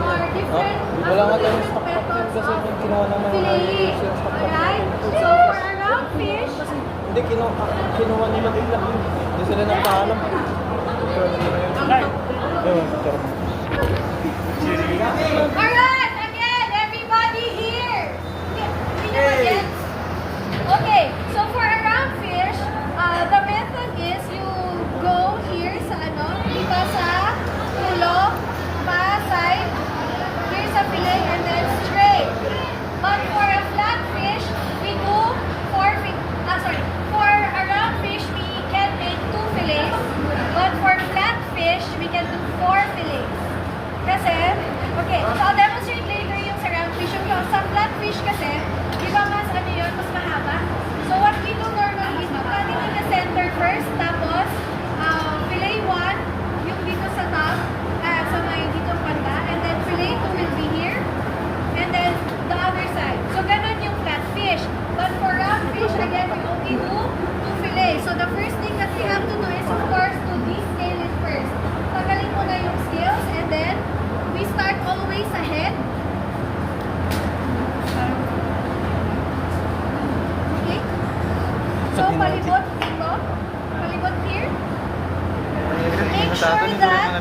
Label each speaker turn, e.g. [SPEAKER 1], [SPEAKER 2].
[SPEAKER 1] are different
[SPEAKER 2] Wala nga tayong stock pack
[SPEAKER 1] methods
[SPEAKER 2] kasi
[SPEAKER 1] of
[SPEAKER 2] yung kinuha naman
[SPEAKER 1] filleting.
[SPEAKER 2] yung stock pack.
[SPEAKER 1] Alright? So for a round fish,
[SPEAKER 2] Hindi, kinuha nila bigla. Hindi sila nagpaalam. Picture na nila yun. Ewan, picture mo.
[SPEAKER 1] alright, again, everybody here. Again. Okay, so for a round fish, the method is you go here sa dito sa ulo, pa side, here's a fillet, and then straight. But for a flat fish, we do for a round fish, we can make 2 fillets. But for flat fish, we can do 4 fillets. Kasi, okay, so I'll demonstrate later yung sa round fish. Yung sa flat fish kasi, di ba mas yun, mas mahaba? So what we do normally is cut it in the center first, tapos fillet 1, yung dito sa top, sa may dito panda, and then fillet 2 will be here, and then the other side. So ganun yung flat fish. But for round fish, again, we only do 2 fillets. So the first thing that we have to do is, of course, to descale it first. Tagalin mo na yung scales, and then we start always ahead. Okay? So, palibot dito. Palibot here. Make sure that